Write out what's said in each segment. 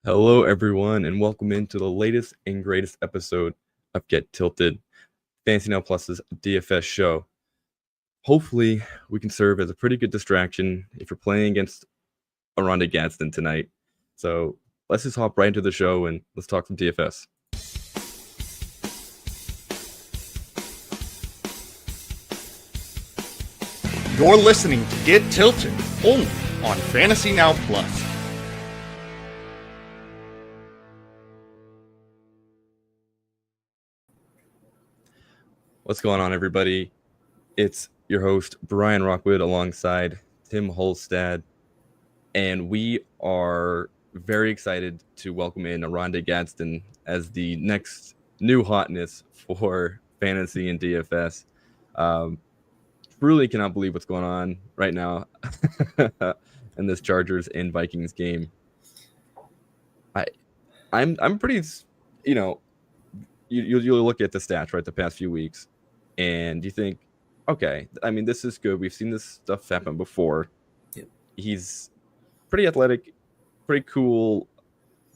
Hello, everyone, and welcome into the latest and greatest episode of Get Tilted, Fantasy Now Plus's DFS show. Hopefully, we can serve as a pretty good distraction if you're playing against Aranda Gadsden tonight. So let's just hop right into the show and let's talk some DFS. You're listening to Get Tilted, only on Fantasy Now Plus. What's going on, everybody? It's your host, Brian Rockwood, alongside Tim Holstad, and we are very excited to welcome in Aranda Gadsden as the next new hotness for fantasy and DFS. Really cannot believe what's going on right now in this Chargers and Vikings game. I'm pretty, you'll look at the stats, right, the past few weeks, and you think, okay, I mean, this is good. We've seen this stuff happen before. Yep. He's pretty athletic, pretty cool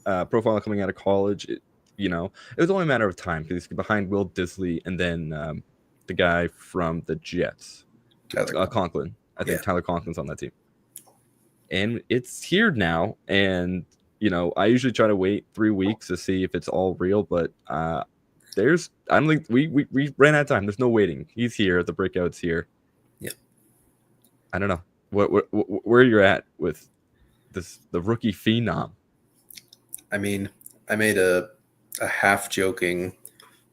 profile coming out of college. It was only a matter of time because he's behind Will Disley and then the guy from the Jets, Conklin. I think Tyler Conklin's on that team. And it's here now, and I usually try to wait 3 weeks to see if it's all real, but I don't think we ran out of time. There's no waiting. He's here. The breakout's here. Yeah. I don't know where you're at with the rookie phenom. I mean, I made a half joking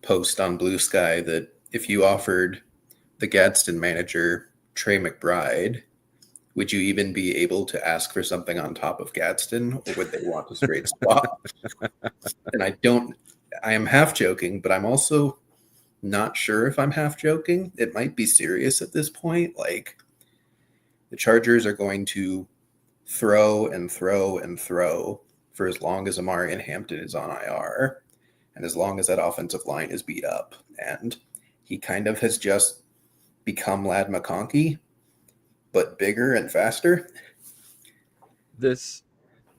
post on Blue Sky that if you offered the Gadsden manager Trey McBride, would you even be able to ask for something on top of Gadsden, or would they want a straight swap? And I am half joking, but I'm also not sure if I'm half joking. It might be serious at this point. Like, the Chargers are going to throw and throw and throw for as long as Amari Hampton is on IR and as long as that offensive line is beat up. And he kind of has just become Lad McConkey, but bigger and faster. This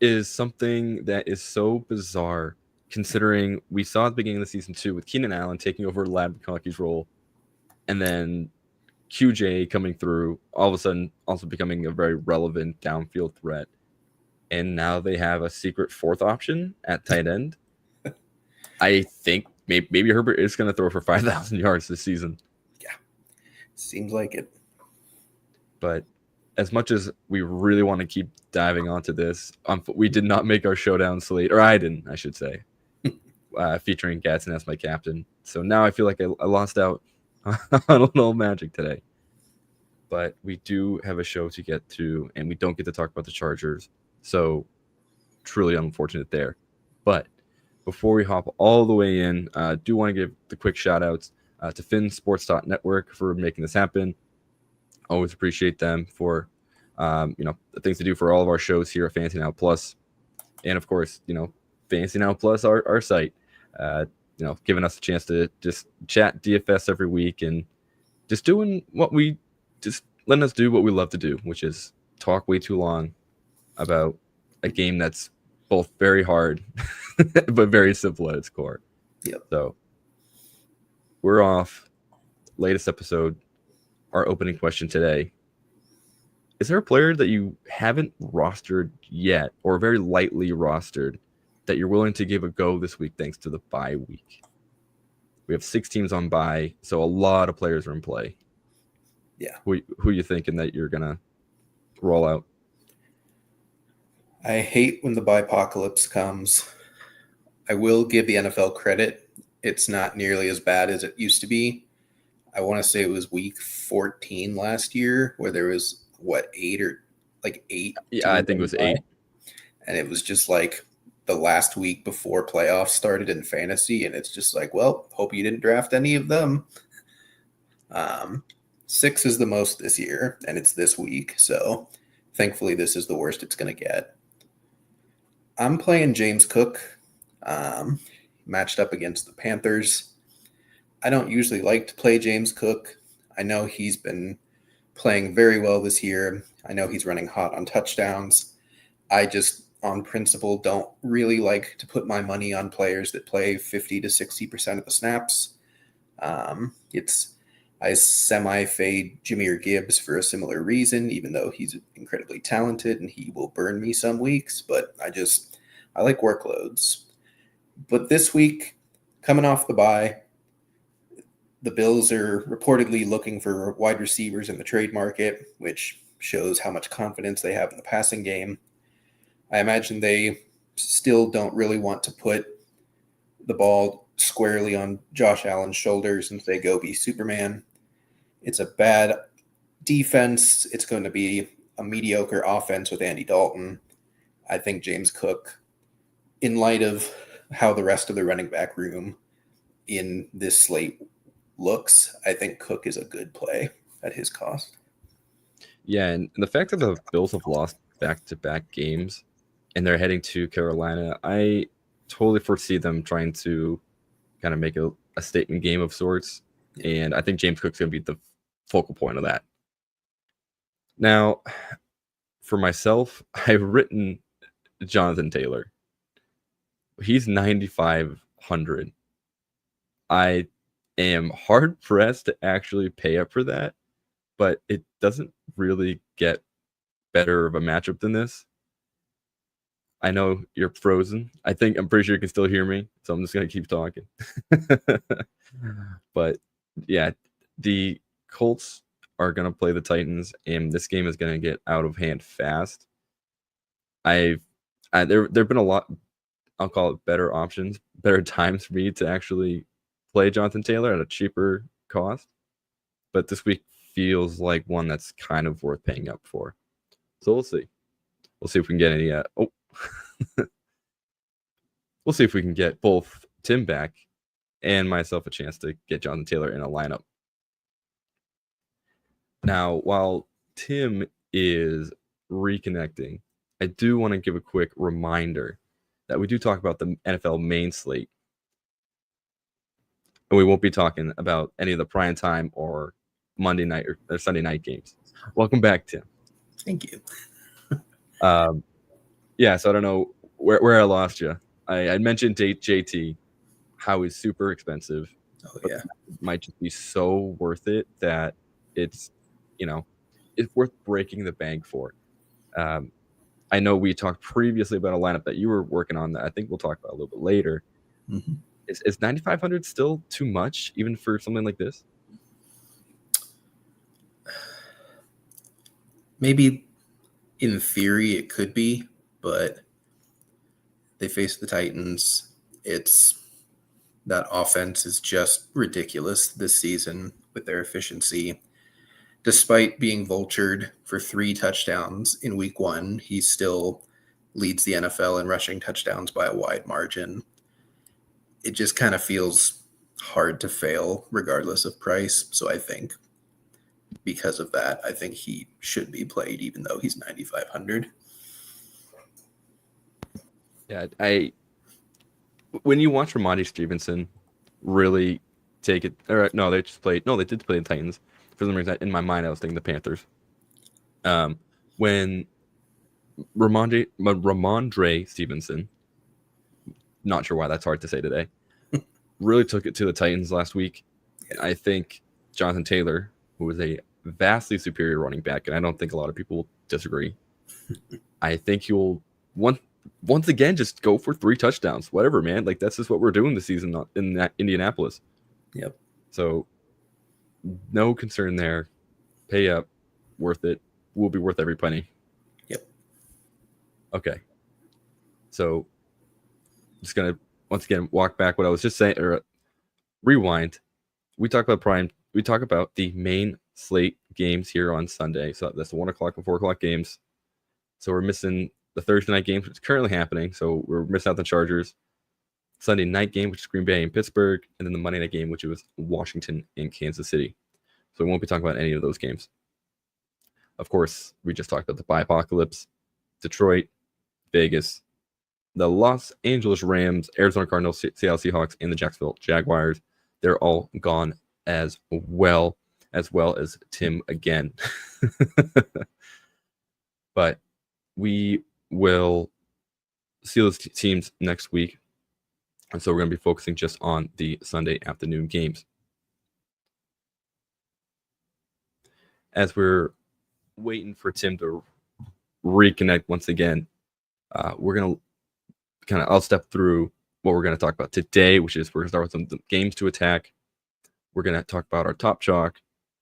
is something that is so bizarre, considering we saw at the beginning of the season 2 with Keenan Allen taking over Lad McConkey's role, and then QJ coming through, all of a sudden also becoming a very relevant downfield threat. And now they have a secret fourth option at tight end. I think maybe Herbert is going to throw for 5,000 yards this season. Yeah, seems like it. But as much as we really want to keep diving onto this, we did not make our showdown slate, or I didn't, I should say, featuring Gadsden as my captain. So now I feel like I lost out on a little magic today. But we do have a show to get to, and we don't get to talk about the Chargers. So truly unfortunate there. But before we hop all the way in, I do want to give the quick shout outs to FinSports.network for making this happen. Always appreciate them for the things to do for all of our shows here at Fantasy Now Plus. And of course, Fantasy Now Plus, our site, giving us a chance to just chat DFS every week and just letting us do what we love to do, which is talk way too long about a game that's both very hard but very simple at its core. Yep. So we're off. Latest episode. Our opening question today: is there a player that you haven't rostered yet, or very lightly rostered, that you're willing to give a go this week thanks to the bye week? We have 6 teams on bye, so a lot of players are in play. Yeah. Who you thinking that you're gonna roll out? I hate when the bipocalypse comes. I will give the NFL credit. It's not nearly as bad as it used to be. I want to say it was week 14 last year where there was, 8? Yeah, I think it was 8. And it was just like the last week before playoffs started in fantasy. And it's just like, well, hope you didn't draft any of them. 6 is the most this year, and it's this week. So thankfully, this is the worst it's going to get. I'm playing James Cook, matched up against the Panthers. I don't usually like to play James Cook. I know he's been playing very well this year. I know he's running hot on touchdowns. I just on principle, don't really like to put my money on players that play 50 to 60% of the snaps. I semi-fade Jahmyr Gibbs for a similar reason, even though he's incredibly talented and he will burn me some weeks, but I like workloads. But this week, coming off the bye, the Bills are reportedly looking for wide receivers in the trade market, which shows how much confidence they have in the passing game. I imagine they still don't really want to put the ball squarely on Josh Allen's shoulders and say, go be Superman. It's a bad defense. It's going to be a mediocre offense with Andy Dalton. I think James Cook, in light of how the rest of the running back room in this slate looks, I think Cook is a good play at his cost. Yeah, and the fact that the Bills have lost back-to-back games and they're heading to Carolina, I totally foresee them trying to kind of make a statement game of sorts. And I think James Cook's going to be the focal point of that. Now, for myself, I've written Jonathan Taylor. He's 9,500. I am hard-pressed to actually pay up for that, but it doesn't really get better of a matchup than this. I know you're frozen. I'm pretty sure you can still hear me, so I'm just going to keep talking. But yeah, the Colts are going to play the Titans, and this game is going to get out of hand fast. There've been a lot, I'll call it better options, better times for me to actually play Jonathan Taylor at a cheaper cost. But this week feels like one that's kind of worth paying up for. So we'll see. We'll see if we can get any. We'll see if we can get both Tim back and myself a chance to get Jonathan Taylor in a lineup. Now, while Tim is reconnecting, I do want to give a quick reminder that we do talk about the NFL main slate. And we won't be talking about any of the prime time or Monday night or Sunday night games. Welcome back, Tim. Thank you. Yeah, so I don't know where I lost you. I mentioned JT, how he's super expensive. Oh, but yeah. it might just be so worth it that it's worth breaking the bank for. I know we talked previously about a lineup that you were working on that I think we'll talk about a little bit later. Mm-hmm. Is 9,500 still too much, even for something like this? Maybe in theory it could be, but they face the Titans. That offense is just ridiculous this season with their efficiency. Despite being vultured for 3 touchdowns in week 1, he still leads the NFL in rushing touchdowns by a wide margin. It just kind of feels hard to fail regardless of price. So I think because of that, I think he should be played even though he's 9,500. Yeah, when you watch Ramondre Stevenson really take it, or no, they did play the Titans. For some reason, in my mind, I was thinking the Panthers. When Ramondre Stevenson, not sure why that's hard to say today, really took it to the Titans last week. Yeah. I think Jonathan Taylor, who is a vastly superior running back, and I don't think a lot of people will disagree, I think he will once again just go for 3 touchdowns. Whatever, man. Like, that's just what we're doing this season in Indianapolis. Yep. So no concern there. Pay up. Worth it. Will be worth every penny. Yep. Okay. So just going to once again walk back what I was just saying, or rewind. We talk about the main slate games here on Sunday. So that's the 1 o'clock and 4 o'clock games. So we're missing the Thursday night game, which is currently happening. So we're missing out the Chargers. Sunday night game, which is Green Bay and Pittsburgh, and then the Monday night game, which was Washington and Kansas City. So we won't be talking about any of those games. Of course, we just talked about the Bye-Apocalypse, Detroit, Vegas, the Los Angeles Rams, Arizona Cardinals, Seattle Seahawks, and the Jacksonville Jaguars. They're all gone as well as Tim again. But we will see those teams next week. And so we're going to be focusing just on the Sunday afternoon games. As we're waiting for Tim to reconnect once again, we're going to I'll step through what we're going to talk about today, which is we're going to start with some games to attack. We're going to talk about our top chalk,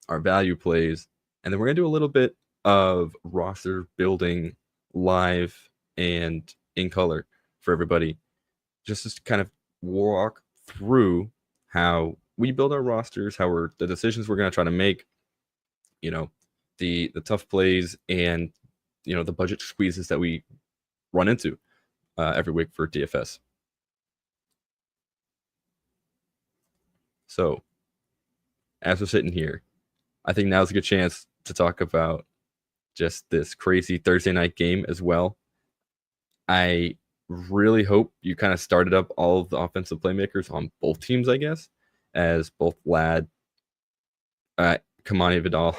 our value plays, and then we're going to do a little bit of roster building live and in color for everybody, just to kind of walk through how we build our rosters, the decisions we're going to try to make, the tough plays and, the budget squeezes that we run into every week for DFS. So as we're sitting here, I think now's a good chance to talk about just this crazy Thursday night game as well. I really hope you kind of started up all of the offensive playmakers on both teams, I guess, as both Ladd, Kamani Vidal,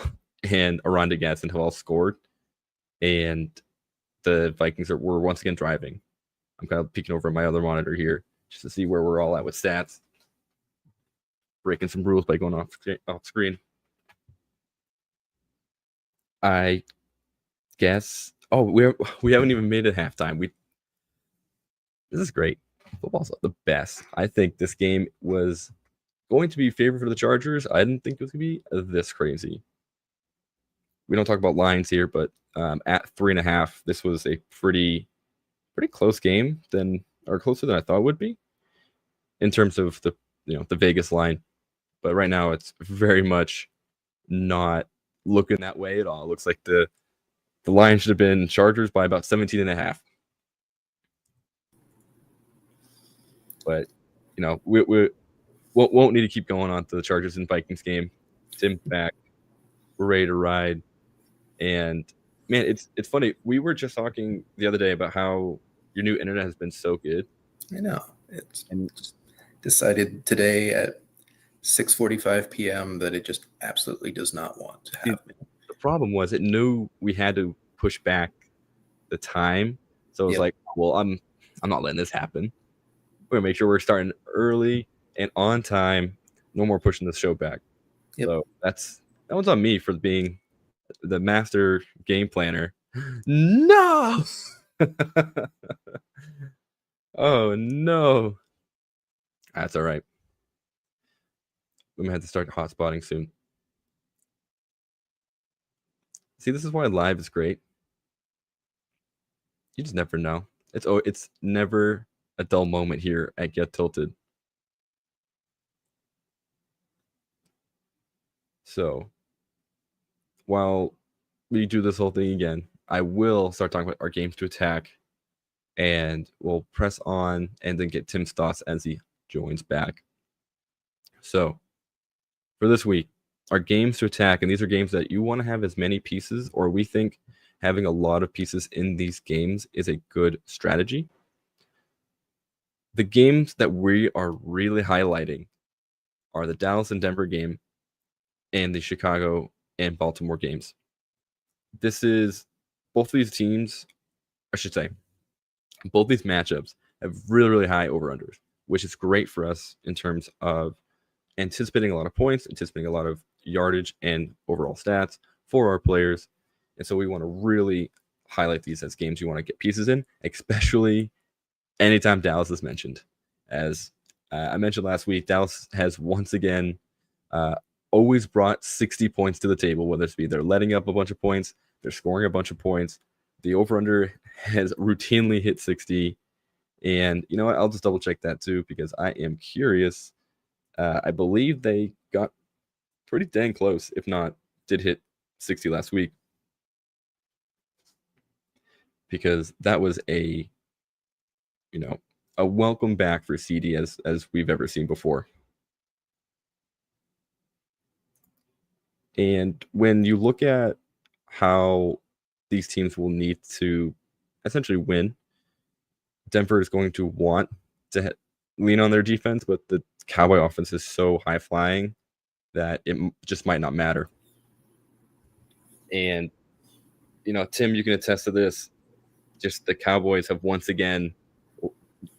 and Aranda Gadsden have all scored. And the Vikings were once again driving. I'm kind of peeking over my other monitor here just to see where we're all at with stats. Breaking some rules by going off screen. I guess. Oh, we haven't even made it halftime. This is great. Football's the best. I think this game was going to be favored for the Chargers. I didn't think it was going to be this crazy. We don't talk about lines here, but at 3.5, this was a pretty close game closer than I thought it would be in terms of the Vegas line. But right now it's very much not looking that way at all. It looks like the line should have been Chargers by about 17.5. But we won't need to keep going on to the Chargers and Vikings game. Tim's back. We're ready to ride. And man, it's funny. We were just talking the other day about how your new internet has been so good. I know. It's just decided today at 6:45 p.m. that it just absolutely does not want to happen. The problem was it knew we had to push back the time. So it was like, well, I'm not letting this happen. We're gonna make sure we're starting early and on time. No more pushing the show back. Yep. So that one's on me for being the master game planner. No. Oh no. That's all right. I'm gonna have to start hotspotting soon. See, this is why live is great. You just never know. It's never a dull moment here at Get Tilted. So while we do this whole thing again, I will start talking about our games to attack, and we'll press on and then get Tim's thoughts as he joins back. So for this week, our games to attack, and these are games that you want to have as many pieces, or we think having a lot of pieces in these games is a good strategy. The games that we are really highlighting are the Dallas and Denver game and the Chicago and Baltimore games. This is both these teams, I should say, both these matchups have really, really high over-unders, which is great for us in terms of anticipating a lot of points, anticipating a lot of yardage and overall stats for our players. And so we want to really highlight these as games you want to get pieces in, especially anytime Dallas is mentioned. As I mentioned last week, Dallas has once again always brought 60 points to the table, whether it's be they're letting up a bunch of points, they're scoring a bunch of points. The over-under has routinely hit 60. And you know what? I'll just double check that too, because I am curious. I believe they got pretty dang close, if not did hit 60 last week, because that was a welcome back for CD as we've ever seen before. And when you look at how these teams will need to essentially win, Denver is going to want to lean on their defense, but the Cowboy offense is so high flying that it just might not matter. And, Tim, you can attest to this. Just the Cowboys have once again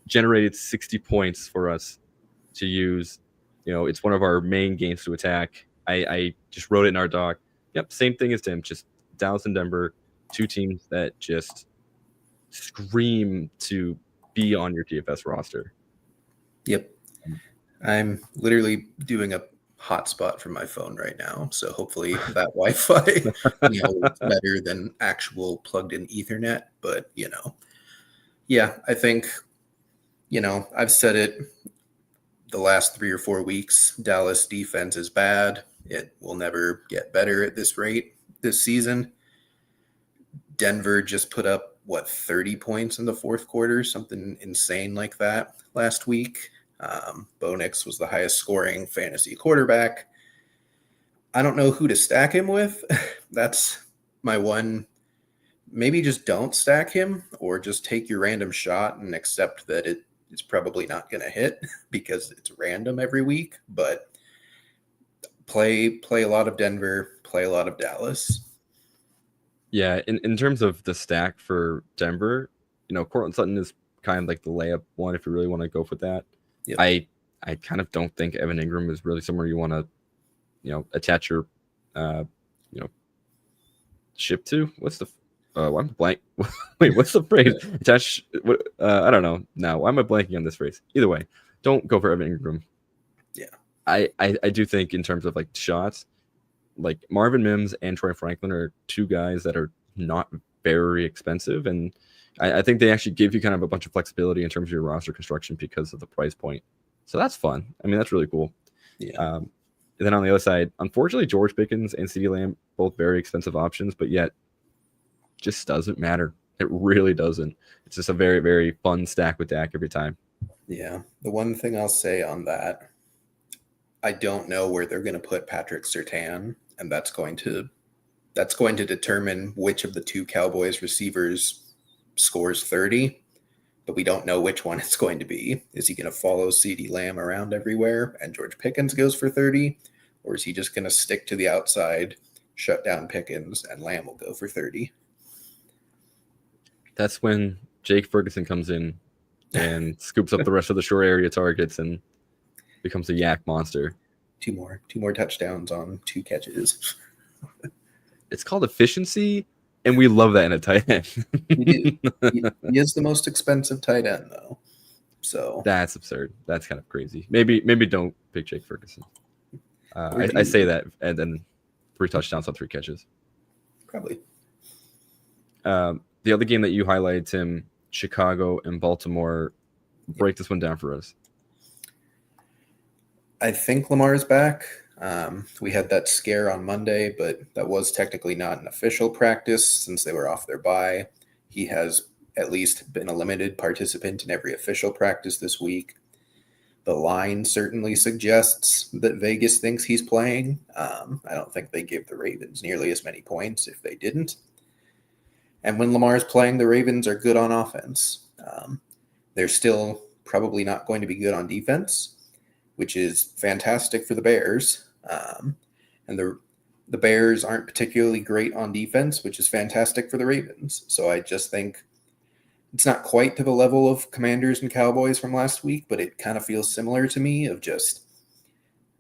generated 60 points for us to use. It's one of our main games to attack. I just wrote it in our doc. Yep, same thing as Tim. Just Dallas and Denver, two teams that just scream to be on your DFS roster. Yep. I'm literally doing a hotspot from my phone right now, so hopefully that Wi-Fi is better than actual plugged-in Ethernet. But yeah, I think I've said it the last 3 or 4 weeks. Dallas defense is bad. It will never get better at this rate this season. Denver just put up 30 points in the fourth quarter, something insane like that last week. Bo Nix was the highest scoring fantasy quarterback. I don't know who to stack him with. That's my one. Maybe just don't stack him, or just take your random shot and accept that it's probably not going to hit because it's random every week. But play a lot of Denver, play a lot of Dallas. Yeah, in terms of the stack for Denver, Cortland Sutton is kind of like the layup one if you really want to go for that. Yep. I kind of don't think Evan Ingram is really somewhere you want to, attach your, ship to. What's the, why am I blank? Wait, what's the phrase? Attach. What? I don't know now. Why am I blanking on this phrase? Either way, don't go for Evan Ingram. Yeah, I do think in terms of like shots, like Marvin Mims and Troy Franklin are two guys that are not very expensive, and I think they actually give you kind of a bunch of flexibility in terms of your roster construction because of the price point. So that's fun. I mean, that's really cool. Yeah. And then on the other side, unfortunately, George Pickens and CeeDee Lamb, both very expensive options, but yet just doesn't matter. It really doesn't. It's just a very, very fun stack with Dak every time. Yeah. The one thing I'll say on that, I don't know where they're going to put Patrick Surtain, and that's going to determine which of the two Cowboys receivers scores 30, but we don't know which one it's going to be. Is he going to follow CeeDee Lamb around everywhere and George Pickens goes for 30, or is he just going to stick to the outside, shut down Pickens, and Lamb will go for 30? That's when Jake Ferguson comes in and scoops up the rest of the short area targets and becomes a yak monster. Two more touchdowns on 2 catches. It's called efficiency, and we love that in a tight end. He is the most expensive tight end, though. So that's absurd. That's kind of crazy. Maybe don't pick Jake Ferguson. I say that, and then 3 touchdowns on 3 catches. Probably. The other game that you highlighted, Tim, Chicago and Baltimore. Break this one down for us. I think Lamar's back. We had that scare on Monday, but that was technically not an official practice since they were off their bye. He has at least been a limited participant in every official practice this week. The line certainly suggests that Vegas thinks he's playing. I don't think they give the Ravens nearly as many points if they didn't. And when Lamar's playing, the Ravens are good on offense. They're still probably not going to be good on defense, which is fantastic for the Bears. And the Bears aren't particularly great on defense, which is fantastic for the Ravens. So I just think it's not quite to the level of Commanders and Cowboys from last week, but it kind of feels similar to me of just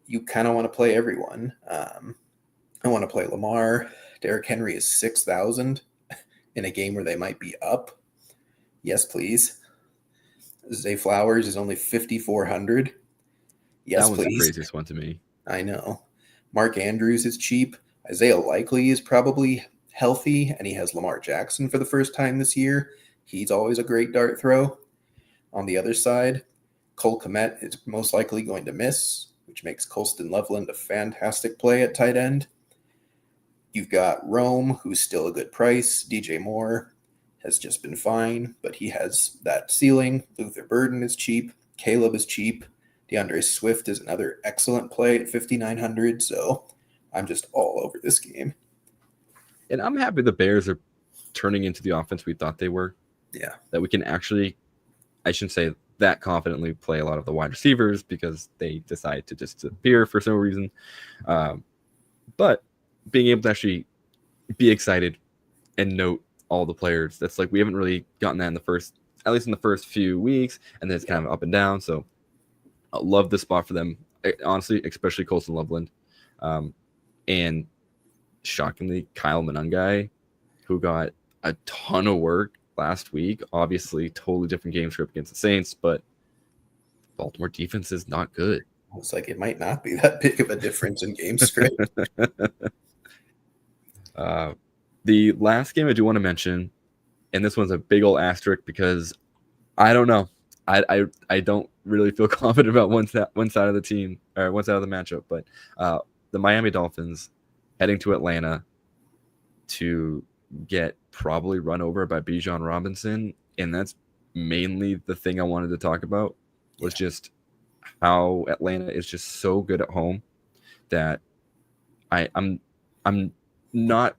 you kind of want to play everyone. I want to play Lamar. Derrick Henry is 6,000 in a game where they might be up. Yes, please. Zay Flowers is only 5,400. Yes, that was please. The craziest one to me. I know. Mark Andrews is cheap. Isaiah Likely is probably healthy, and he has Lamar Jackson for the first time this year. He's always a great dart throw. On the other side, Cole Kmet is most likely going to miss, which makes Colston Loveland a fantastic play at tight end. You've got Rome, who's still a good price. DJ Moore has just been fine, but he has that ceiling. Luther Burden is cheap. Caleb is cheap. DeAndre Swift is another excellent play at 5,900, so I'm just all over this game. And I'm happy the Bears are turning into the offense we thought they were. Yeah. That we can actually, I shouldn't say that confidently, play a lot of the wide receivers because they decide to just disappear for some reason. But being able to actually be excited and note all the players, that's like we haven't really gotten that in the first at least in the first few weeks, and then it's kind of up and down. So I love this spot for them, honestly, especially Colson Loveland. And shockingly, Kyle Monangai, who got a ton of work last week. Obviously, totally different game script against the Saints, but Baltimore defense is not good. It's like it might not be that big of a difference in game script. The last game I do want to mention, and this one's a big old asterisk because I don't know. I don't really feel confident about one side of the team or one side of the matchup, but the Miami Dolphins heading to Atlanta to get probably run over by Bijan Robinson, and that's mainly the thing I wanted to talk about was just how Atlanta is just so good at home that I'm not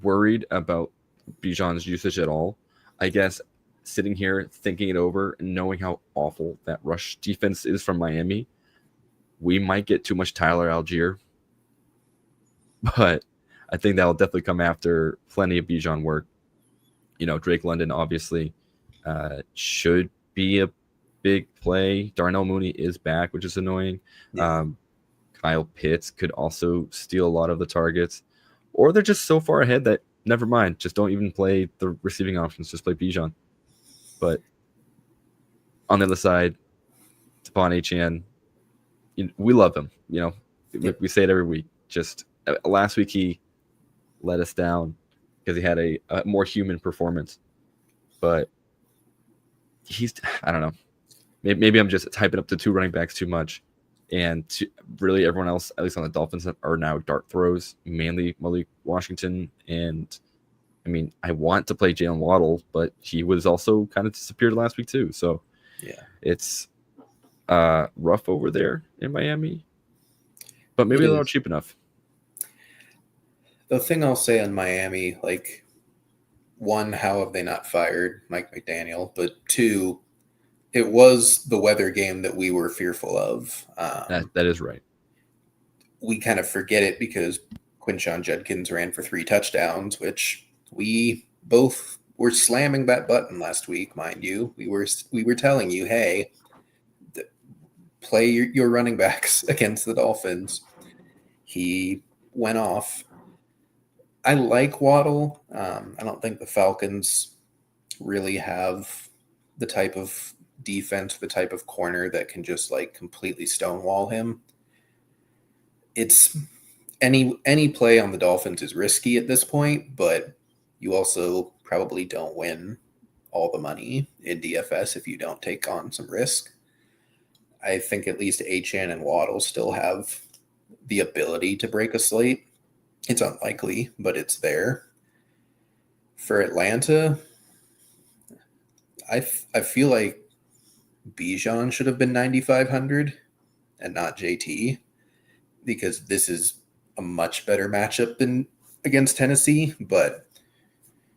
worried about Bijan's usage at all. I guess sitting here thinking it over and knowing how awful that rush defense is from Miami, we might get too much Tyler Algier, but I think that'll definitely come after plenty of Bijan work. Drake London obviously should be a big play. Darnell Mooney is back, which is annoying. Yeah. Kyle Pitts could also steal a lot of the targets, or they're just so far ahead that never mind. Just don't even play the receiving options. Just play Bijan. But on the other side, Stephon Etienne, we love him. We say it every week. Just last week he let us down because he had a more human performance. But I don't know. Maybe I'm just typing up the two running backs too much. And really everyone else, at least on the Dolphins, are now dart throws, mainly Malik Washington. And, I want to play Jalen Waddle, but he was also kind of disappeared last week too. So, yeah, it's rough over there in Miami. But maybe they're not cheap enough. The thing I'll say on Miami, one, how have they not fired Mike McDaniel? But two, it was the weather game that we were fearful of. That is right. We kind of forget it because Quinshon Judkins ran for 3 touchdowns, which we both were slamming that button last week, mind you. We were telling you, hey, play your running backs against the Dolphins. He went off. I like Waddle. I don't think the Falcons really have the type of defense, the type of corner that can just completely stonewall him. It's any play on the Dolphins is risky at this point, but you also probably don't win all the money in DFS if you don't take on some risk. I think at least Achane and Waddle still have the ability to break a slate. It's unlikely, but it's there. For Atlanta, I feel like Bijan should have been 9,500 and not JT, because this is a much better matchup than against Tennessee, but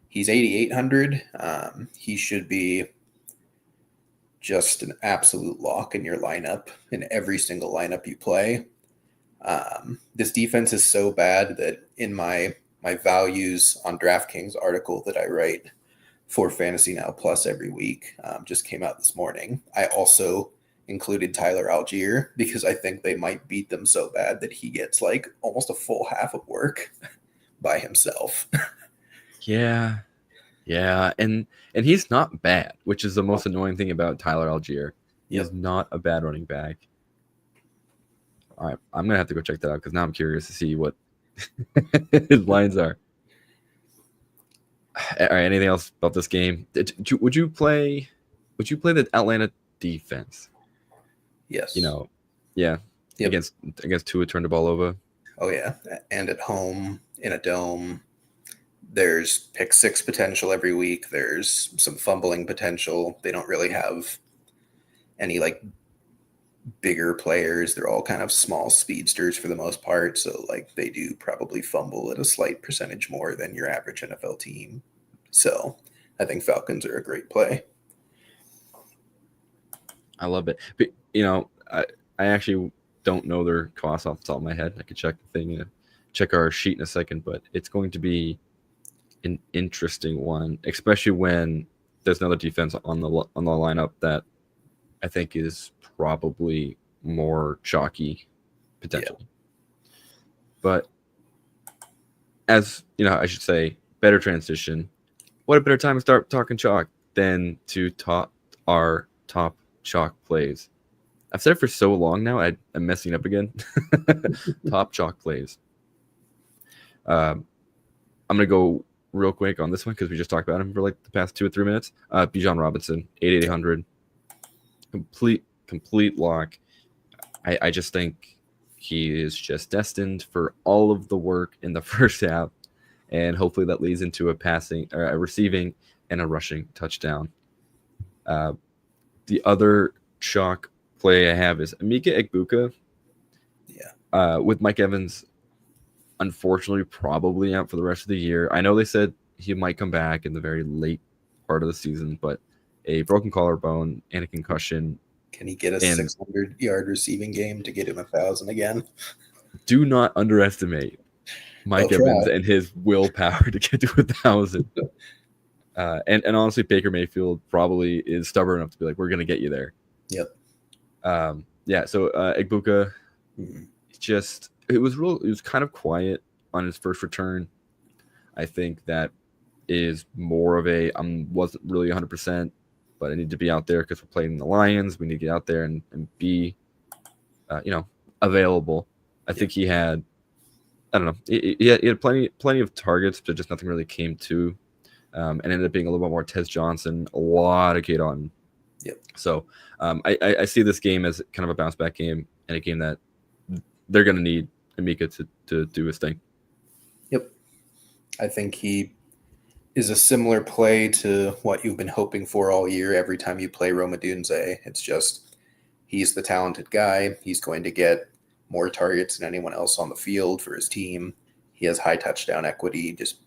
he's 8,800. He should be just an absolute lock in your lineup, in every single lineup you play. This defense is so bad that in my values on DraftKings article that I write for Fantasy Now Plus every week, just came out this morning, I also included Tyler Algier because I think they might beat them so bad that he gets almost a full half of work by himself. Yeah. And he's not bad, which is the most annoying thing about Tyler Algier. He is not a bad running back. All right, I'm going to have to go check that out because now I'm curious to see what his lines are. All right, anything else about this game? Would you play the Atlanta defense? Yes. Against Tua turned the ball over. Oh, yeah. And at home, in a dome, there's pick 6 potential every week. There's some fumbling potential. They don't really have any bigger players. They're all kind of small speedsters for the most part. So they do probably fumble at a slight percentage more than your average NFL team. So I think Falcons are a great play. I love it. But, I actually don't know their costs off the top of my head. I could check the thing, check our sheet in a second, but it's going to be an interesting one, especially when there's another defense on the lineup that I think is probably more chalky potentially. Yeah. But as you know, I should say, better transition. What a better time to start talking chalk than to our top chalk plays. I've said it for so long now, I'm messing up again. Top chalk plays. I'm going to go real quick on this one because we just talked about him for like the past 2 or 3 minutes. Bijan Robinson, 8,800. Complete lock. I just think he is just destined for all of the work in the first half, and hopefully that leads into a receiving and a rushing touchdown. The other chalk play I have is Emeka Egbuka. Yeah. With Mike Evans, unfortunately, probably out for the rest of the year. I know they said he might come back in the very late part of the season, but a broken collarbone and a concussion. Can he get a 600-yard receiving game to get him 1,000 again? Do not underestimate Mike Evans and his willpower to get to 1,000. And honestly, Baker Mayfield probably is stubborn enough to be like, we're going to get you there. Yep. So Egbuka, it was kind of quiet on his first return. I think that is more of wasn't really 100%, but I need to be out there because we're playing the Lions. We need to get out there and be, available. I think he had, I don't know, he had plenty of targets, but just nothing really came to. And ended up being a little bit more Tez Johnson, a lot of Kate Otten. Yep. So I see this game as kind of a bounce back game and a game that they're going to need Emeka to do his thing. Yep. I think he is a similar play to what you've been hoping for all year every time you play Roma Dunze. It's just he's the talented guy. He's going to get more targets than anyone else on the field for his team. He has high touchdown equity just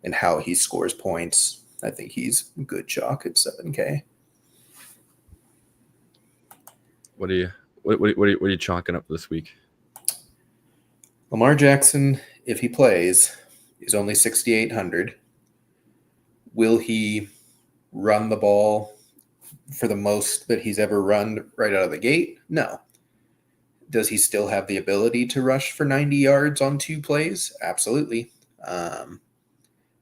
in how he scores points. I think he's good chalk at 7K. What are you chalking up this week? Lamar Jackson, if he plays, is only 6,800. Will he run the ball for the most that he's ever run right out of the gate? No. Does he still have the ability to rush for 90 yards on 2 plays? Absolutely.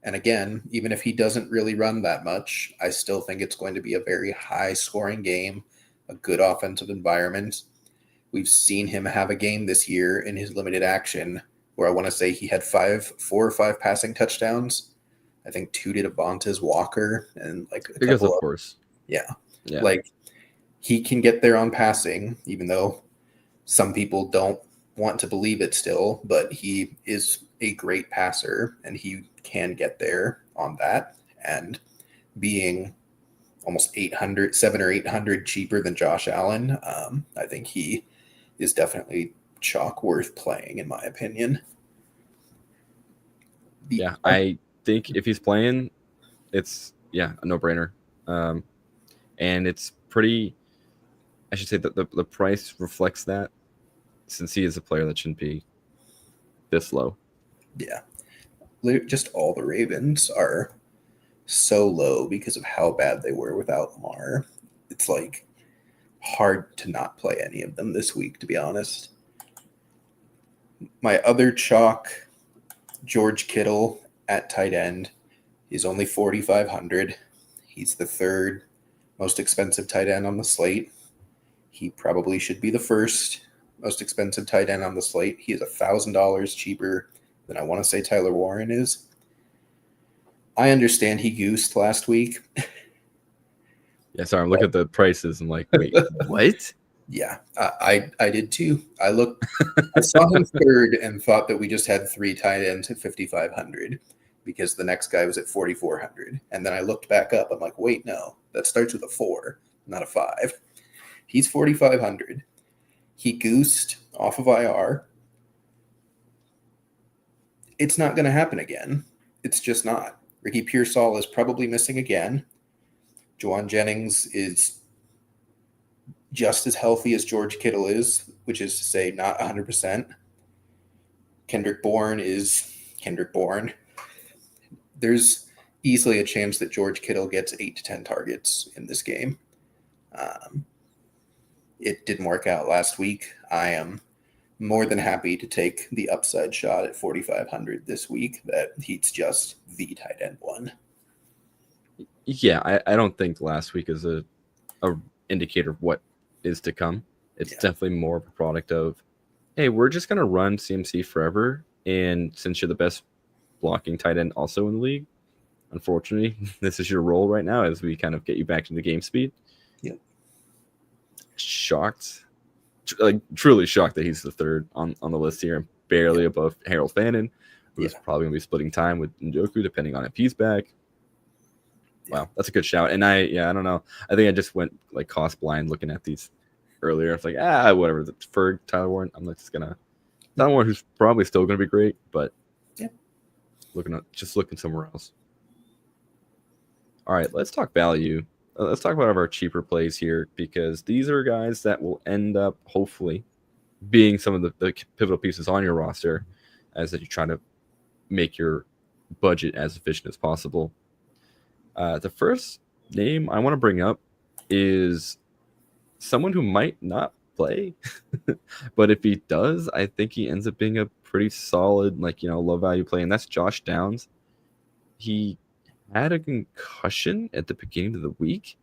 And again, even if he doesn't really run that much, I still think it's going to be a very high-scoring game, a good offensive environment. We've seen him have a game this year in his limited action where I want to say he had 4 or 5 passing touchdowns. I think 2 to Devontae Walker and like a because couple of course. Yeah. Like he can get there on passing, even though some people don't want to believe it still, but he is a great passer and he can get there on that. And being almost 700 or 800 cheaper than Josh Allen, I think he is definitely chalk worth playing, in my opinion. I think if he's playing, it's a no-brainer. And it's pretty, I should say that the price reflects that, since he is a player that shouldn't be this low. Yeah. Just all the Ravens are so low because of how bad they were without Lamar. It's like hard to not play any of them this week, to be honest. My other chalk, George Kittle at tight end, is only 4,500. He's the 3rd most expensive tight end on the slate. He probably should be the 1st most expensive tight end on the slate. He is $1,000 cheaper than I want to say Tyler Warren is. I understand he goosed last week. Yeah, sorry, I'm looking at the prices and like, wait, what? Yeah, I did too. I saw him 3rd and thought that we just had 3 tight ends at 5,500 because the next guy was at 4,400. And then I looked back up. I'm like, wait, no, that starts with a 4, not a 5. He's 4,500. He goosed off of IR. It's not going to happen again. It's just not. Ricky Pearsall is probably missing again. Juwan Jennings is just as healthy as George Kittle is, which is to say not 100%. Kendrick Bourne is Kendrick Bourne. There's easily a chance that George Kittle gets 8 to 10 targets in this game. It didn't work out last week. I am more than happy to take the upside shot at 4,500 this week that he's just the tight end one. Yeah, I don't think last week is a indicator of what is to come. It's definitely more of a product of, hey, we're just going to run CMC forever. And since you're the best blocking tight end also in the league, unfortunately, this is your role right now as we kind of get you back to the game speed. Yep. Shocked, like truly shocked that he's the third on the list here and barely above Harold Fannin, who's probably going to be splitting time with Njoku depending on if he's back. Wow, that's a good shout. And I don't know. I think I just went like cost blind looking at these earlier. It's like, whatever. The Ferg, Tyler Warren. I'm just gonna Tyler Warren, who's probably still gonna be great, but looking somewhere else. All right, let's talk value. Let's talk about our cheaper plays here because these are guys that will end up hopefully being some of the pivotal pieces on your roster as that you try to make your budget as efficient as possible. The first name I want to bring up is someone who might not play, but if he does, I think he ends up being a pretty solid, low value play, and that's Josh Downs. He had a concussion at the beginning of the week,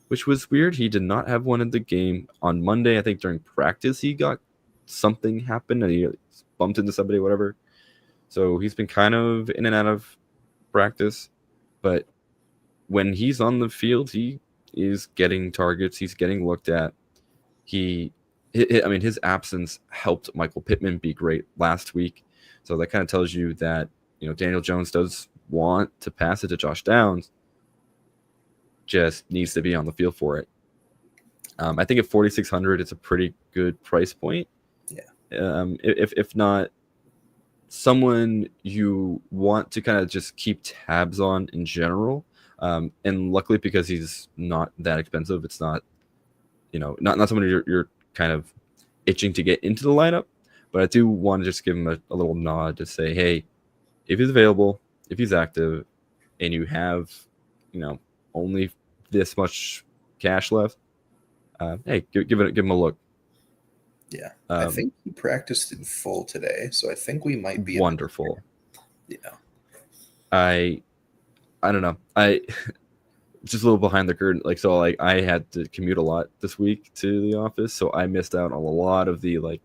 which was weird. He did not have one in the game on Monday. I think during practice he got something happen and he bumped into somebody, whatever. So he's been kind of in and out of practice, but when he's on the field, he is getting targets. He's getting looked at. His absence helped Michael Pittman be great last week. So that kind of tells you that, Daniel Jones does want to pass it to Josh Downs, just needs to be on the field for it. I think at 4,600, it's a pretty good price point. Yeah. If not someone you want to kind of just keep tabs on in general. And luckily, because he's not that expensive, it's not, not someone you're kind of itching to get into the lineup. But I do want to just give him a little nod to say, hey, if he's available, if he's active, and you have, only this much cash left, hey, give him a look. Yeah, I think he practiced in full today, so I think we might be wonderful. Yeah, I don't know. I just a little behind the curtain. I had to commute a lot this week to the office, so I missed out on a lot of the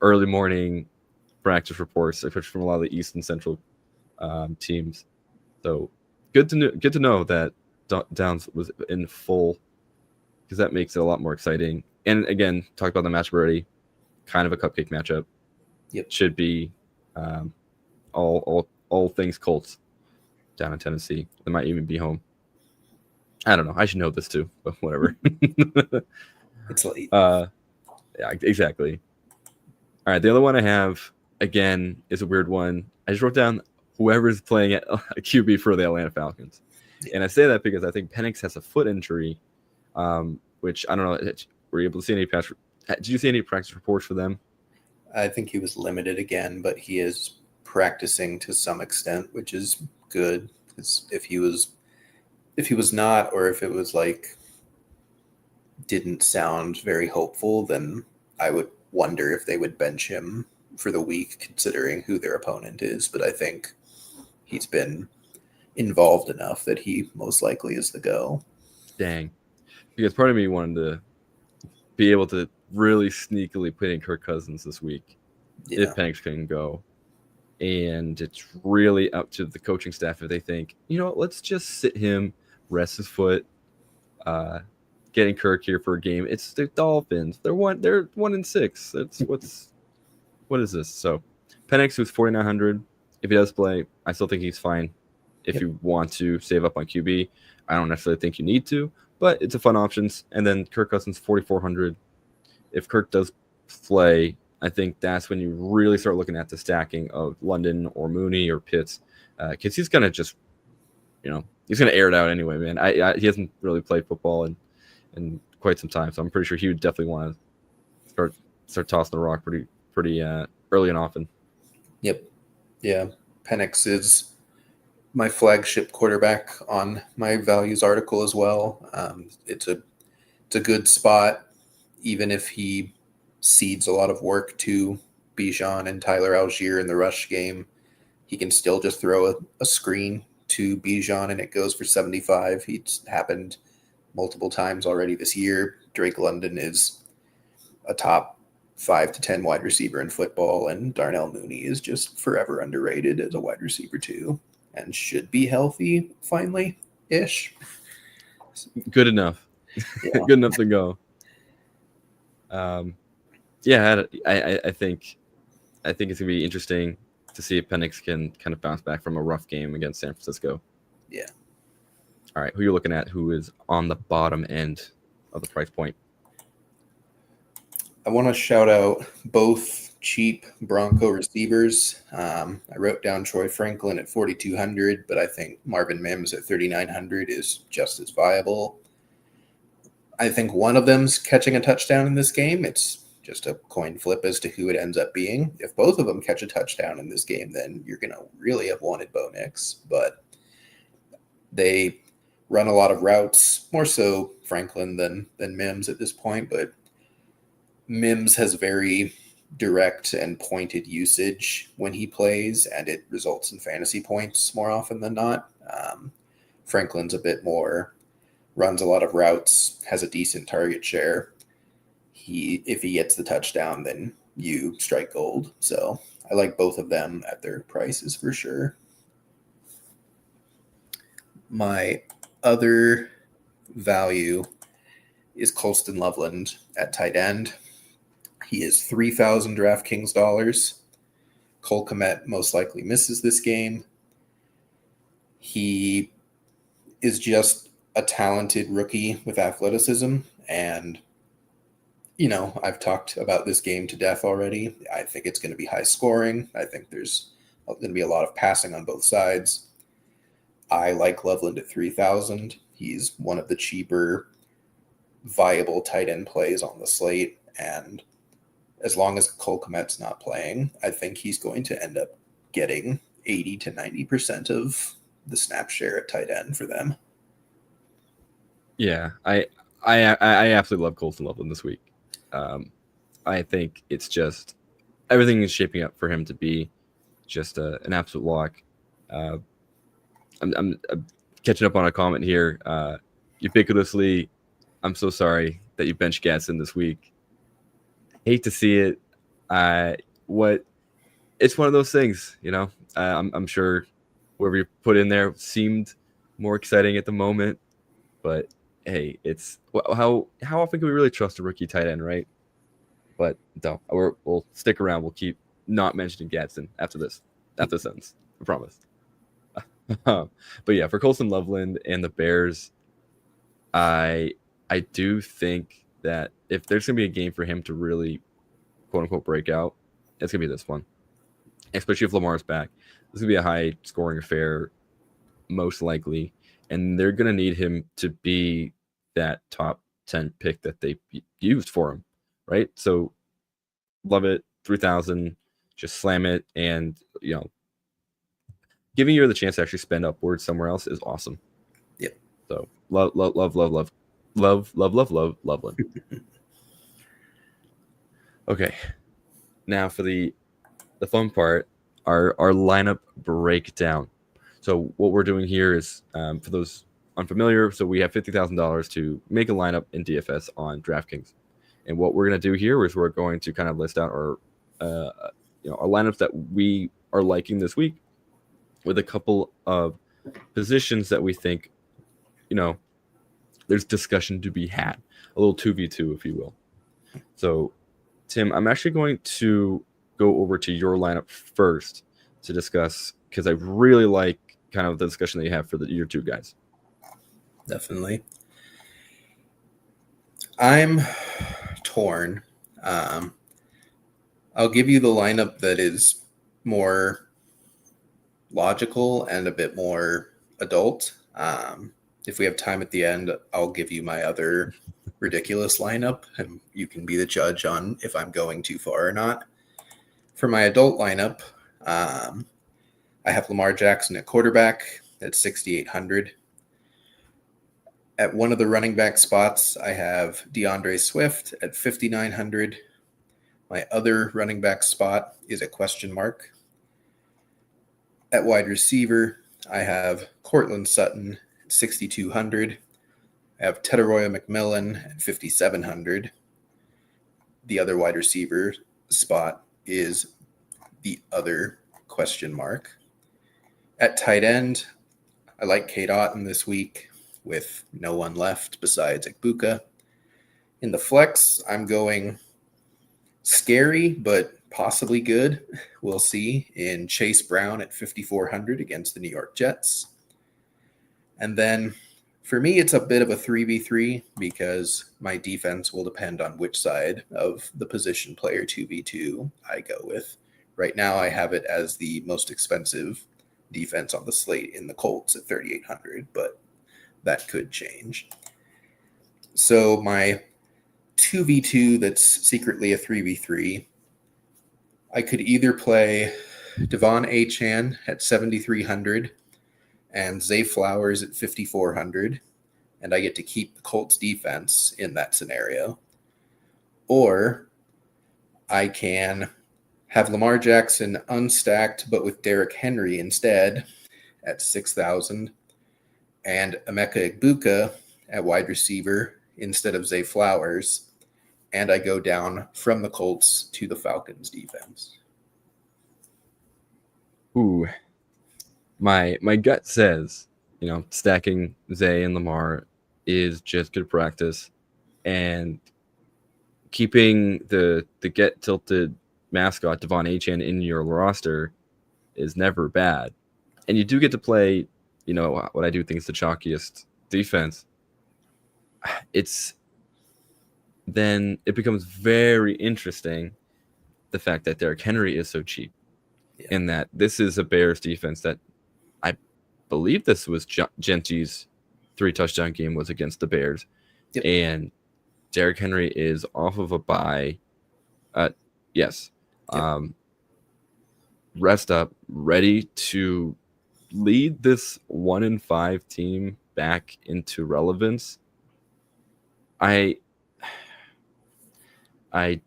early morning practice reports, especially from a lot of the East and Central teams. So good to know that Downs was in full, because that makes it a lot more exciting. And again, talked about the matchup already. Kind of a cupcake matchup. Yep, should be all things Colts down in Tennessee. They might even be home. I don't know. I should know this too, but whatever. It's late. Yeah, exactly. All right, the other one I have, again, is a weird one. I just wrote down whoever's playing at QB for the Atlanta Falcons. Yeah. And I say that because I think Penix has a foot injury, which I don't know. Were you able to see any did you see any practice reports for them? I think he was limited again, but he is practicing to some extent, which is good. Because if he was not, or if it was didn't sound very hopeful, then I would wonder if they would bench him for the week, considering who their opponent is. But I think he's been involved enough that he most likely is the go. Dang. Because part of me wanted to be able to really sneakily put in Kirk Cousins this week if Penix can go. And it's really up to the coaching staff if they think, let's just sit him, rest his foot, getting Kirk here for a game. It's the Dolphins. They're 1-6. What is this? So Penix, who's 4,900. If he does play, I still think he's fine. If you want to save up on QB, I don't necessarily think you need to, but it's a fun option. And then Kirk Cousins, 4,400. If Kirk does play, I think that's when you really start looking at the stacking of London or Mooney or Pitts, because he's gonna just, he's gonna air it out anyway, man. He hasn't really played football in quite some time, so I'm pretty sure he would definitely want to start tossing the rock pretty early and often. Yep. Yeah, Penix is my flagship quarterback on my values article as well. It's a good spot, even if he cedes a lot of work to Bijan and Tyler Algier in the rush game. He can still just throw a screen to Bijan and it goes for 75. It's happened multiple times already this year. Drake London is a top 5 to 10 wide receiver in football, and Darnell Mooney is just forever underrated as a wide receiver too, and should be healthy finally-ish. Good enough. Yeah. Good enough to go. Yeah, I think it's gonna be interesting to see if Penix can kind of bounce back from a rough game against San Francisco. Yeah. All right, who you're looking at? Who is on the bottom end of the price point? I want to shout out both cheap Bronco receivers. I wrote down Troy Franklin at 4,200, but I think Marvin Mims at 3,900 is just as viable. I think one of them's catching a touchdown in this game. It's just a coin flip as to who it ends up being. If both of them catch a touchdown in this game, then you're going to really have wanted Bo Nix. But they run a lot of routes, more so Franklin than Mims at this point. But Mims has very direct and pointed usage when he plays, and it results in fantasy points more often than not. Franklin's a bit more, runs a lot of routes, has a decent target share. If he gets the touchdown, then you strike gold. So I like both of them at their prices for sure. My other value is Colston Loveland at tight end. He is $3,000 DraftKings dollars. Cole Kmet most likely misses this game. He is just a talented rookie with athleticism, and I've talked about this game to death already. I think it's going to be high scoring. I think there's going to be a lot of passing on both sides. I like Loveland at 3,000. He's one of the cheaper, viable tight end plays on the slate, and as long as Cole Kmet's not playing, I think he's going to end up getting 80 to 90% of the snap share at tight end for them. Yeah, I absolutely love Colston Loveland this week. I think it's just everything is shaping up for him to be just an absolute lock. I'm catching up on a comment here. Ubiquitously, I'm so sorry that you benched Gadsden this week. Hate to see it. It's one of those things, I'm sure whoever you put in there seemed more exciting at the moment, but hey, it's how often can we really trust a rookie tight end, right? But no, we'll stick around. We'll keep not mentioning Gadsden after this sentence. I promise. But yeah, for Colston Loveland and the Bears, I do think that if there's gonna be a game for him to really quote unquote break out, it's gonna be this one. Especially if Lamar's back. This is gonna be a high scoring affair, most likely. And they're gonna need him to be that top 10 pick that they used for him. Right? So love it, 3,000, just slam it, and giving you the chance to actually spend upwards somewhere else is awesome. Yep. So love Loveland. Okay. Now for the fun part, our lineup breakdown. So what we're doing here is, for those unfamiliar, so we have $50,000 to make a lineup in DFS on DraftKings. And what we're going to do here is we're going to kind of list out our lineups that we are liking this week, with a couple of positions that we think, there's discussion to be had, a little 2v2, if you will. So, Tim, I'm actually going to go over to your lineup first to discuss, because I really like kind of the discussion that you have for your two guys. Definitely. I'm torn. I'll give you the lineup that is more logical and a bit more adult. If we have time at the end, I'll give you my other ridiculous lineup, and you can be the judge on if I'm going too far or not. For my adult lineup, I have Lamar Jackson at quarterback at 6,800. At one of the running back spots, I have DeAndre Swift at 5,900. My other running back spot is a question mark. At wide receiver, I have Cortland Sutton at 6,200. I have Teteroya McMillan at 5,700. The other wide receiver spot is the other question mark. At tight end, I like Cade Otton this week with no one left besides Ekbuka. In the flex, I'm going scary, but possibly good. We'll see in Chase Brown at 5,400 against the New York Jets. And then for me, it's a bit of a 3v3 because my defense will depend on which side of the position player 2v2 I go with. Right now, I have it as the most expensive defense on the slate in the Colts at 3,800, but that could change. So my 2v2 that's secretly a 3v3, I could either play Devon Achane at 7,300 and Zay Flowers at 5,400, and I get to keep the Colts defense in that scenario. Or I can have Lamar Jackson unstacked, but with Derrick Henry instead at 6,000, and Emeka Egbuka at wide receiver instead of Zay Flowers, and I go down from the Colts to the Falcons defense. Ooh, my gut says, stacking Zay and Lamar is just good practice, and keeping the get tilted mascot Devon Achane in your roster is never bad. And you do get to play, what I do think is the chalkiest defense. Then it becomes very interesting, the fact that Derrick Henry is so cheap, and that this is a Bears defense that I believe this was Gentry's 3-touchdown game was against the Bears. Yep. And Derrick Henry is off of a bye. Yes. Yep. Rest up, ready to lead this 1-5 team back into relevance. I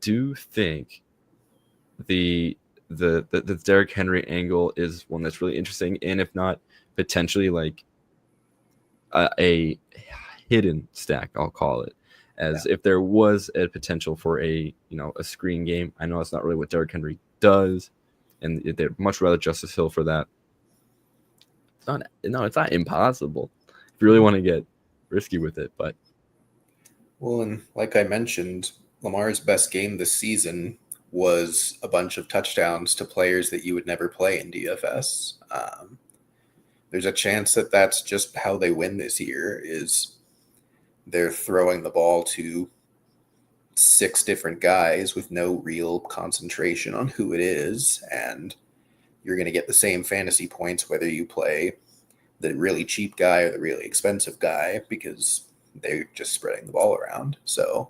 do think the Derrick Henry angle is one that's really interesting, and if not potentially like a hidden stack, I'll call it, as if there was a potential for a screen game. I know that's not really what Derrick Henry does, and they'd much rather Justice Hill for that. It's not impossible if you really want to get risky with it, but well, and like I mentioned, Lamar's best game this season was a bunch of touchdowns to players that you would never play in DFS. There's a chance that that's just how they win this year, is they're throwing the ball to 6 different guys with no real concentration on who it is, and you're going to get the same fantasy points whether you play the really cheap guy or the really expensive guy, because they're just spreading the ball around. So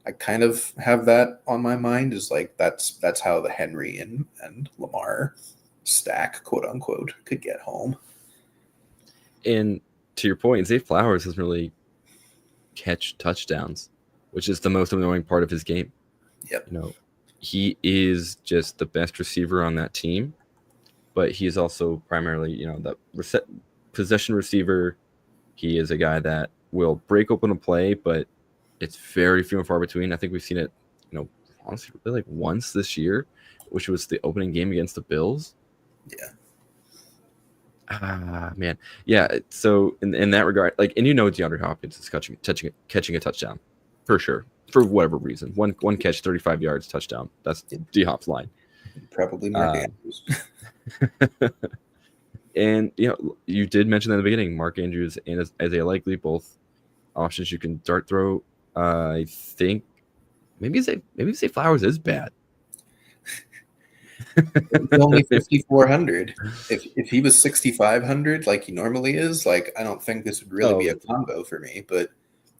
I kind of have that on my mind, is like that's how the Henry and Lamar stack, quote unquote, could get home. And to your point, Zay Flowers doesn't really catch touchdowns, which is the most annoying part of his game. Yep. He is just the best receiver on that team, but he is also primarily, the possession receiver. He is a guy that will break open a play, but it's very few and far between. I think we've seen it, honestly, really like once this year, which was the opening game against the Bills. Yeah. Man. Yeah. So in that regard, and DeAndre Hopkins is catching a touchdown for sure, for whatever reason. One catch, 35 yards, touchdown. That's D-Hop's line. Probably Mark Andrews. And you did mention at the beginning, Mark Andrews and as a likely both options you can dart throw. I think maybe say Flowers is bad. It's only 5,400. If he was 6,500 like he normally is, I don't think this would really be a combo for me. But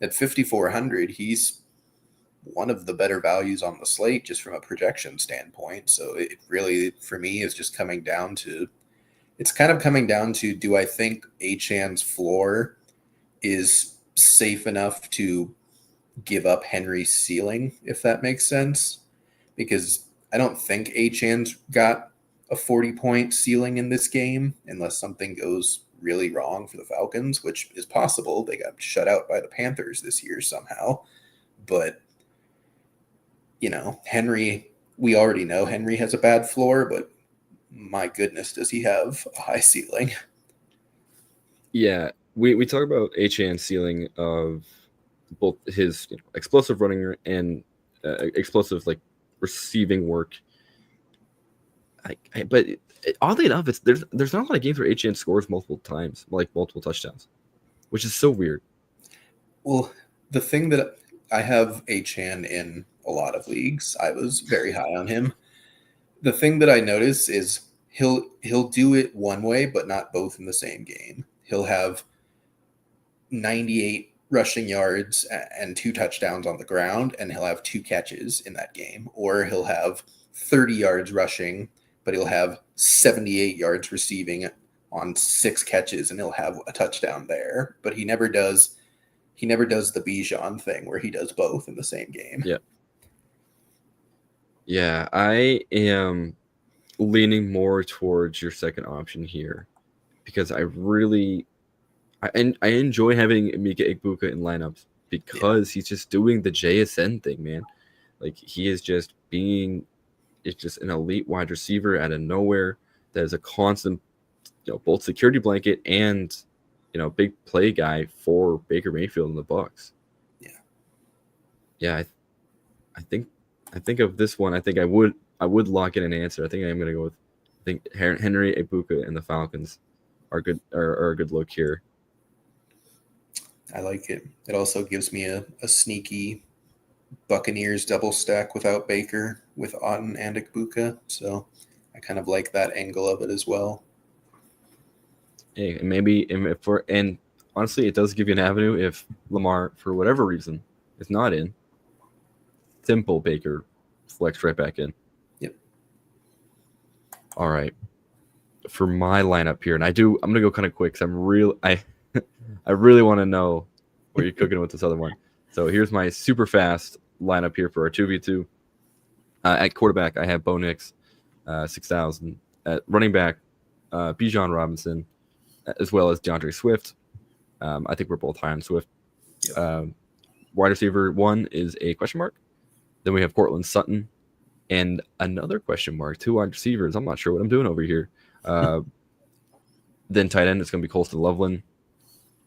at 5,400, he's one of the better values on the slate just from a projection standpoint. So it really, for me, is just coming down to It's kind of coming down to, do I think Achan's floor is safe enough to give up Henry's ceiling, if that makes sense? Because I don't think Achan's got a 40-point ceiling in this game unless something goes really wrong for the Falcons, which is possible. They got shut out by the Panthers this year somehow. But, Henry, we already know Henry has a bad floor, but my goodness, does he have a high ceiling? Yeah, we talk about Achan's ceiling of both his explosive running and explosive receiving work. But oddly enough, there's not a lot of games where Achan scores multiple times, like multiple touchdowns, which is so weird. Well, the thing that I have Achan in a lot of leagues, I was very high on him. The thing that I notice is he'll do it one way, but not both in the same game. He'll have 98 rushing yards and 2 touchdowns on the ground, and he'll have 2 catches in that game. Or he'll have 30 yards rushing, but he'll have 78 yards receiving on 6 catches, and he'll have a touchdown there. But he never does the Bijan thing where he does both in the same game. Yeah. Yeah, I am leaning more towards your second option here because I enjoy having Emeka Egbuka in lineups because he's just doing the JSN thing, man. Like he is just it's just an elite wide receiver out of nowhere that is a constant, both security blanket and, big play guy for Baker Mayfield and the Bucs. Yeah. Yeah. I think of this one. I think I would lock in an answer. I think I am going to go with, I think Henry Egbuka and the Falcons are a good look here. I like it. It also gives me a sneaky Buccaneers double stack without Baker with Otten and Egbuka. So I kind of like that angle of it as well. Hey, and honestly, it does give you an avenue if Lamar, for whatever reason, is not in. Simple Baker flex right back in. Yep. All right. For my lineup here, and I'm gonna go kind of quick because I really want to know what you're cooking with this other one. So here's my super fast lineup here for our 2v2. At quarterback, I have Bo Nix, 6,000. At running back, Bijan Robinson, as well as DeAndre Swift. I think we're both high on Swift. Yep. Wide receiver 1 is a question mark. Then we have Cortland Sutton and another question mark. 2 wide receivers. I'm not sure what I'm doing over here. Then tight end, it's going to be Colston Loveland.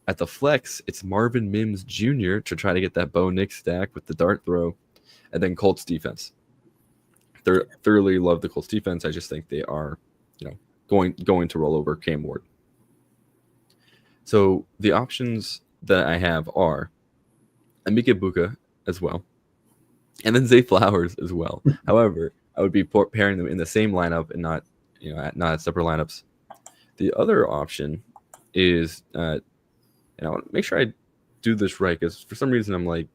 At the flex, it's Marvin Mims Jr. to try to get that Bo Nix stack with the dart throw. And then Colts defense. Thoroughly love the Colts defense. I just think they are, going to roll over Cam Ward. So the options that I have are Emeka Egbuka as well, and then Zay Flowers as well. However, I would be pairing them in the same lineup and not at separate lineups. The other option is, and I want to make sure I do this right because for some reason I'm like,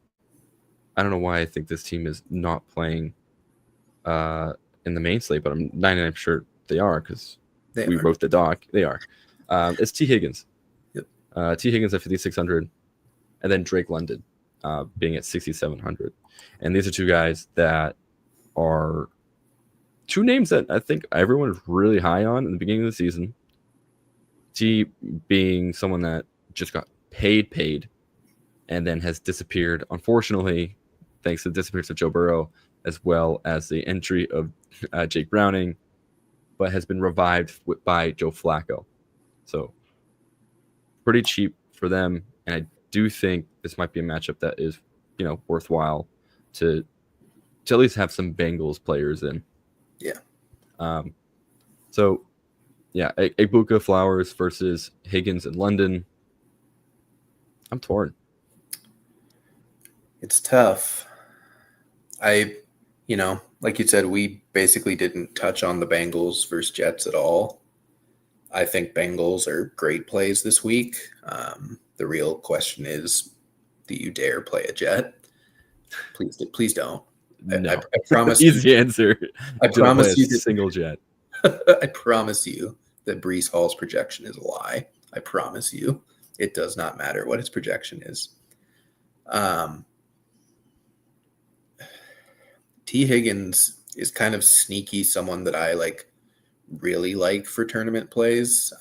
I don't know why I think this team is not playing in the main slate, but I'm 99% sure they are because we wrote the doc. They are. It's T. Higgins. Yep. T. Higgins at 5,600, and then Drake London being at 6,700. And these are 2 guys that are 2 names that I think everyone is really high on in the beginning of the season. T being someone that just got paid, and then has disappeared, unfortunately, thanks to the disappearance of Joe Burrow, as well as the entry of Jake Browning, but has been revived by Joe Flacco. So pretty cheap for them, and I do think this might be a matchup that is, worthwhile to at least have some Bengals players in. Yeah. So, yeah, Egbuka, Flowers versus Higgins and London. I'm torn. It's tough. Like you said, we basically didn't touch on the Bengals versus Jets at all. I think Bengals are great plays this week. The real question is, do you dare play a Jet? Please don't. No. I promise Easy answer. I promise you single Jet. I promise you that Breece Hall's projection is a lie. I promise you. It does not matter what his projection is. T. Higgins is kind of sneaky, someone that I really like for tournament plays.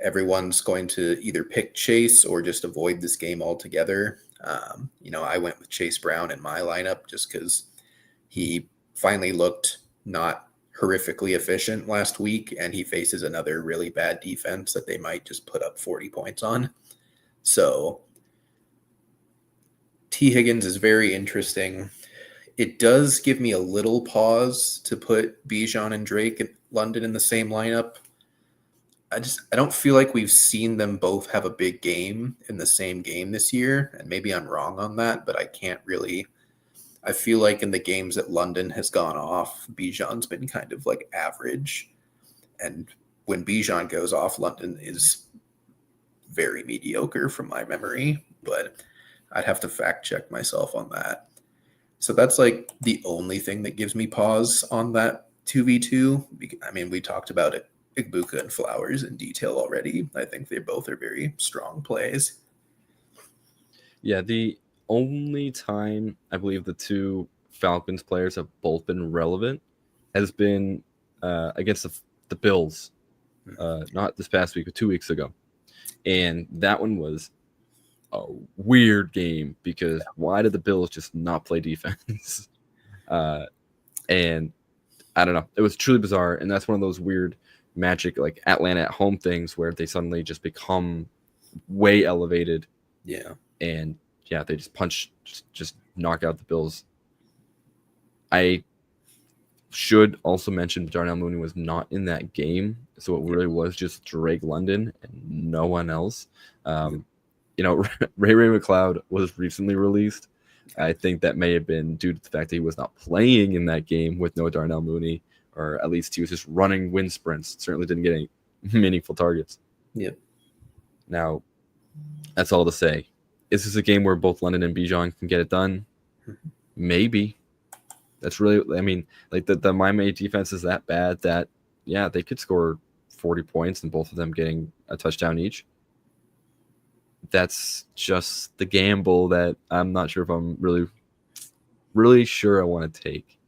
Everyone's going to either pick Chase or just avoid this game altogether. I went with Chase Brown in my lineup just because he finally looked not horrifically efficient last week, and he faces another really bad defense that they might just put up 40 points on. So T. Higgins is very interesting. It does give me a little pause to put Bijan and Drake and London in the same lineup. I don't feel like we've seen them both have a big game in the same game this year, and maybe I'm wrong on that, but I feel like in the games that London has gone off, Bijan's been kind of average, and when Bijan goes off, London is very mediocre from my memory, but I'd have to fact check myself on that. So that's the only thing that gives me pause on that 2v2. I mean, we talked about it, Igbuka and Flowers in detail already. I think they both are very strong plays. Yeah, the only time I believe the two Falcons players have both been relevant has been against the Bills, not this past week, but 2 weeks ago. And that one was a weird game because why did the Bills just not play defense? And I don't know. It was truly bizarre. And that's one of those weird magic Atlanta at home things where they suddenly just become way elevated. Yeah. And yeah, they just just knock out the Bills. I should also mention Darnell Mooney was not in that game, so it really was just Drake London and no one else. Ray McLeod was recently released. I think that may have been due to the fact that he was not playing in that game with no Darnell Mooney, or at least he was just running wind sprints. Certainly didn't get any meaningful targets. Yep. Now, that's all to say. Is this a game where both London and Bijan can get it done? Maybe. That's really, I mean, the Miami defense is that bad that, yeah, they could score 40 points and both of them getting a touchdown each. That's just the gamble that I'm not sure if I'm really sure I want to take.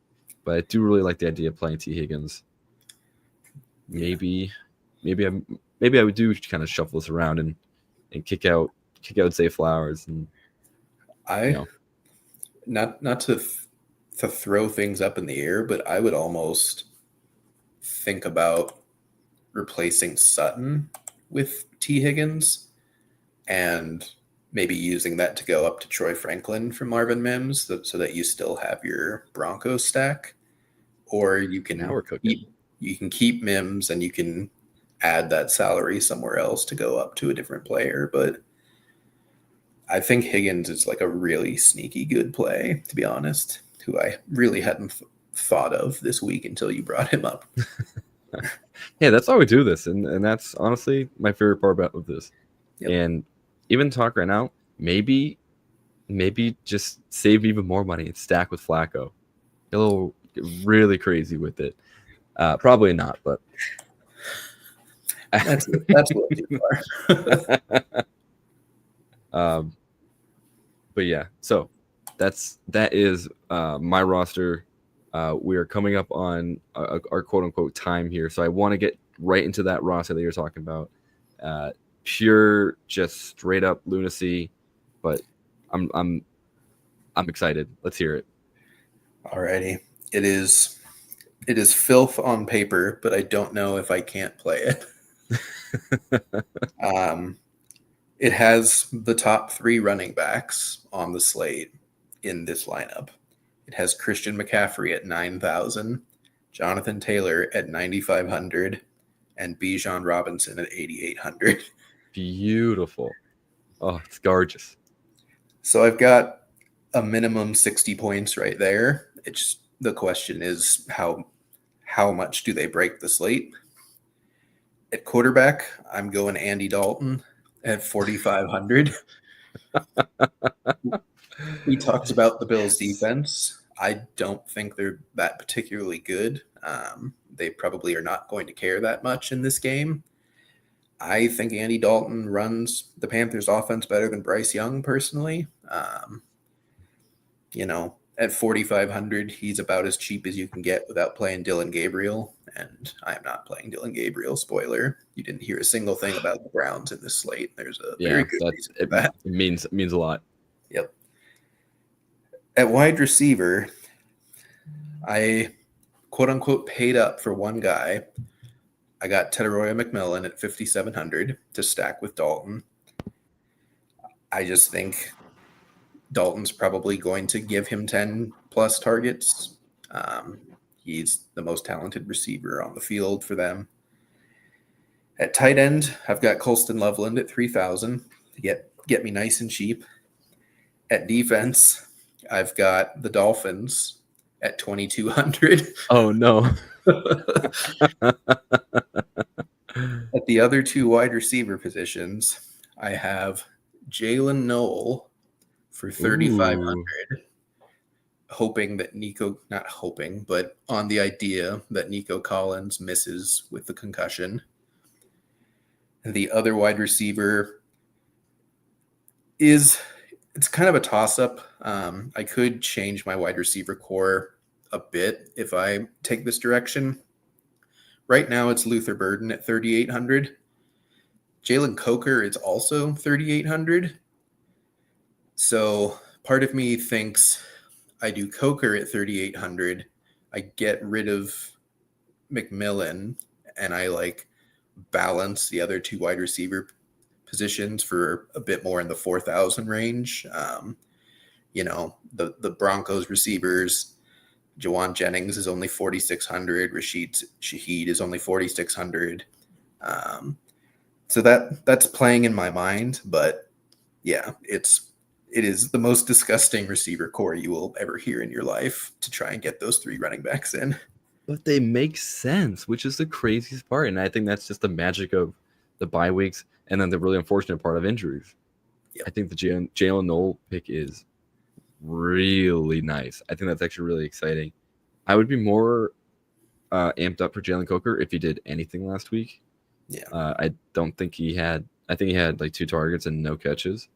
But I do really like the idea of playing T. Higgins. Maybe I would do kind of shuffle this around and kick out Zay Flowers and not to throw things up in the air, but I would almost think about replacing Sutton with T. Higgins and maybe using that to go up to Troy Franklin from Marvin Mims so that you still have your Broncos stack. Or you can keep Mims and you can add that salary somewhere else to go up to a different player. But I think Higgins is a really sneaky good play, to be honest, who I really hadn't thought of this week until you brought him up. Yeah, that's how we do this. And that's honestly my favorite part about this. Yep. And even talk right now, maybe just save even more money and stack with Flacco. Get a little really crazy with it. Probably not, but that's what you are. But yeah, so that is my roster. We are coming up on our quote unquote time here, so I want to get right into that roster that you're talking about. Pure, just straight up lunacy, but I'm excited. Let's hear it. Alrighty, it is filth on paper, but I don't know if I can't play it. It has the top 3 running backs on the slate in this lineup. It has Christian McCaffrey at 9,000, Jonathan Taylor at 9,500, and Bijan Robinson at 8,800. Beautiful. Oh, it's gorgeous. So I've got a minimum 60 points right there. The question is how much do they break the slate? At quarterback, I'm going Andy Dalton at 4,500. We talked about the Bills defense. I don't think they're that particularly good. they probably are not going to care that much in this game. I think Andy Dalton runs the Panthers offense better than Bryce Young personally. At 4,500, he's about as cheap as you can get without playing Dylan Gabriel. And I am not playing Dylan Gabriel. Spoiler. You didn't hear a single thing about the Browns in this slate. There's a very good reason for that. It means a lot. Yep. At wide receiver, I quote unquote paid up for one guy. I got Teteroya McMillan at 5,700 to stack with Dalton. I just think Dalton's probably going to give him 10 plus targets. He's the most talented receiver on the field for them. At tight end, I've got Colston Loveland at 3,000 to get me nice and cheap. At defense, I've got the Dolphins at 2,200. Oh, no. At the other two wide receiver positions, I have Jalen Noel for 3,500, hoping that not hoping, but on the idea that Nico Collins misses with the concussion. The other wide receiver it's kind of a toss-up. I could change my wide receiver core a bit if I take this direction. Right now, it's Luther Burden at 3,800. Jalen Coker is also 3,800. So part of me thinks I do Coker at 3,800. I get rid of McMillan, and I balance the other two wide receiver positions for a bit more in the 4,000 range. The Broncos receivers, Jawan Jennings is only 4,600. Rashid Shaheed is only 4,600. So that's playing in my mind, but yeah, it is the most disgusting receiver core you will ever hear in your life to try and get those three running backs in. But they make sense, which is the craziest part. And I think that's just the magic of the bye weeks and then the really unfortunate part of injuries. Yep. I think the Jalen Noel pick is really nice. I think that's actually really exciting. I would be more amped up for Jalen Coker if he did anything last week. Yeah. I don't think he had – I think he had 2 targets and no catches.